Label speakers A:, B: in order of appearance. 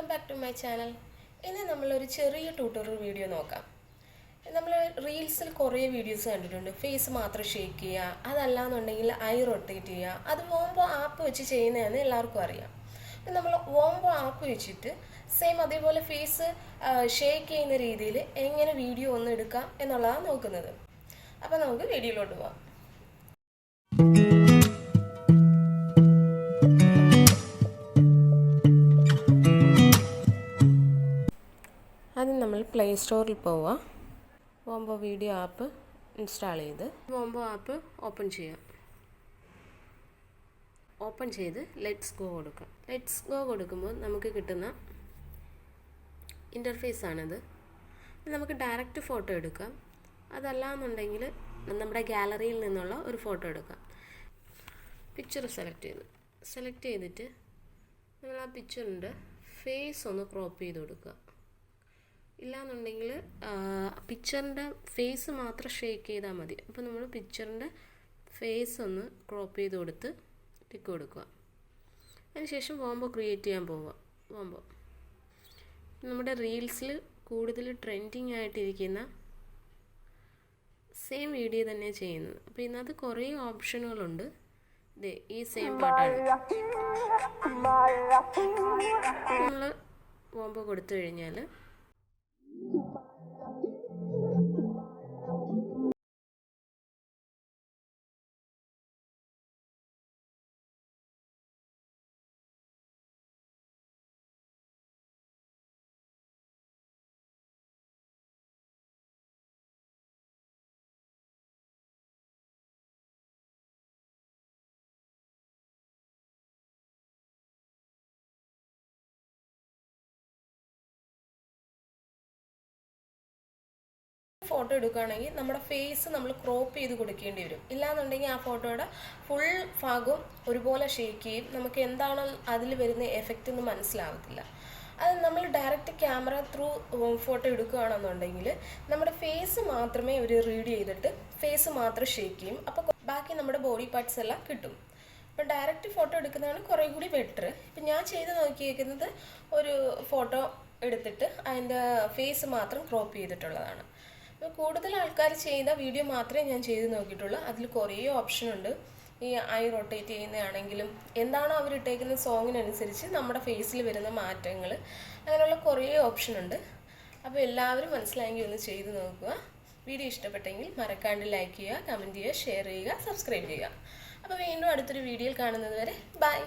A: Welcome back to my channel. ഇന്ന് നമ്മളൊരു ചെറിയ ട്യൂട്ടോറിയൽ വീഡിയോ നോക്കാം. നമ്മൾ റീൽസിൽ കുറേ വീഡിയോസ് കണ്ടിട്ടുണ്ട്. ഫേസ് മാത്രം ഷേക്ക് ചെയ്യുക, അതല്ലാന്നുണ്ടെങ്കിൽ ഐ റൊട്ടേറ്റ് ചെയ്യുക. അത് വോംബോ ആപ്പ് വെച്ച് ചെയ്യുന്നതെന്ന് എല്ലാവർക്കും അറിയാം. നമ്മൾ വോംബോ ആപ്പ് വെച്ചിട്ട് സെയിം അതേപോലെ ഫേസ് ഷേക്ക് ചെയ്യുന്ന രീതിയിൽ എങ്ങനെ വീഡിയോ ഒന്ന് എടുക്കാം എന്നുള്ളതാണ് നോക്കുന്നത്. അപ്പോൾ നമുക്ക് വീഡിയോയിലോട്ട് പോകാം. ആദ്യം നമ്മൾ പ്ലേ സ്റ്റോറിൽ പോവുക. വോംബോ വീഡിയോ ആപ്പ് ഇൻസ്റ്റാൾ ചെയ്ത് വോംബോ ആപ്പ് ഓപ്പൺ ചെയ്യാം. ഓപ്പൺ ചെയ്ത് ലെറ്റ്സ് ഗോ കൊടുക്കാം. ലെറ്റ്സ് ഗോ കൊടുക്കുമ്പോൾ നമുക്ക് കിട്ടുന്ന ഇൻ്റർഫേസാണിത്. നമുക്ക് ഡയറക്റ്റ് ഫോട്ടോ എടുക്കാം. അതല്ലാന്നുണ്ടെങ്കിൽ നമ്മുടെ ഗാലറിയിൽ നിന്നുള്ള ഒരു ഫോട്ടോ എടുക്കാം. പിക്ചർ സെലക്ട് ചെയ്തിട്ട് നമ്മൾ ആ പിക്ചറിൻ്റെ ഫേസ് ഒന്ന് ക്രോപ്പ് ചെയ്ത് കൊടുക്കുക. ഇല്ലാന്നുണ്ടെങ്കിൽ പിക്ചറിൻ്റെ ഫേസ് മാത്രം ഷേക്ക് ചെയ്താൽ മതി. അപ്പോൾ നമ്മൾ പിക്ചറിൻ്റെ ഫേസ് ഒന്ന് ക്രോപ്പ് ചെയ്ത് കൊടുത്ത് ടിക്ക് കൊടുക്കുക. അതിനുശേഷം വോംബോ ക്രിയേറ്റ് ചെയ്യാൻ പോവുക. വോംബോ നമ്മുടെ റീൽസിൽ കൂടുതൽ ട്രെൻഡിങ് ആയിട്ടിരിക്കുന്ന സെയിം വീഡിയോ തന്നെ ചെയ്യുന്നത്. അപ്പോൾ ഇതിനകത്ത് കുറേ ഓപ്ഷനുകളുണ്ട്. ഈ സെയിം പാട്ടാണ്. നമ്മൾ വോംബോ കൊടുത്തു കഴിഞ്ഞാൽ ഫോട്ടോ എടുക്കുകയാണെങ്കിൽ നമ്മുടെ ഫേസ് നമ്മൾ ക്രോപ്പ് ചെയ്ത് കൊടുക്കേണ്ടി വരും. ഇല്ലാന്നുണ്ടെങ്കിൽ ആ ഫോട്ടോയുടെ ഫുൾ ഭാഗവും ഒരുപോലെ ഷേക്ക് ചെയ്യും. നമുക്ക് എന്താണ് അതിൽ വരുന്ന എഫക്റ്റ് എന്ന് മനസ്സിലാവത്തില്ല. അത് നമ്മൾ ഡയറക്റ്റ് ക്യാമറ ത്രൂ ഫോട്ടോ എടുക്കുകയാണെന്നുണ്ടെങ്കിൽ നമ്മുടെ ഫേസ് മാത്രമേ അവർ റീഡ് ചെയ്തിട്ട് ഫേസ് മാത്രം ഷേക്ക് ചെയ്യും. അപ്പോൾ ബാക്കി നമ്മുടെ ബോഡി പാർട്സ് എല്ലാം കിട്ടും. അപ്പോൾ ഡയറക്റ്റ് ഫോട്ടോ എടുക്കുന്നതാണ് കുറേ കൂടി ബെറ്റർ. ഇപ്പം ഞാൻ ചെയ്ത് നോക്കിയിരിക്കുന്നത് ഒരു ഫോട്ടോ എടുത്തിട്ട് അതിൻ്റെ ഫേസ് മാത്രം ക്രോപ്പ് ചെയ്തിട്ടുള്ളതാണ്. കൂടുതൽ ആൾക്കാർ ചെയ്ത വീഡിയോ മാത്രമേ ഞാൻ ചെയ്ത് നോക്കിയിട്ടുള്ളൂ. അതിൽ കുറേ ഓപ്ഷനുണ്ട്. ഈ ഐ റൊട്ടേറ്റ് ചെയ്യുന്നതാണെങ്കിലും എന്താണോ അവർ ഇട്ടേക്കുന്ന സോങ്ങിനനുസരിച്ച് നമ്മുടെ ഫേസിൽ വരുന്ന മാറ്റങ്ങൾ, അങ്ങനെയുള്ള കുറേ ഓപ്ഷനുണ്ട്. അപ്പോൾ എല്ലാവരും മനസ്സിലായെങ്കിൽ ഒന്ന് ചെയ്ത് നോക്കുക. വീഡിയോ ഇഷ്ടപ്പെട്ടെങ്കിൽ മറക്കാണ്ട് ലൈക്ക് ചെയ്യുക, കമൻറ്റ് ചെയ്യുക, ഷെയർ ചെയ്യുക, സബ്സ്ക്രൈബ് ചെയ്യുക. അപ്പോൾ വീണ്ടും അടുത്തൊരു വീഡിയോയിൽ കാണുന്നത് വരെ ബൈ.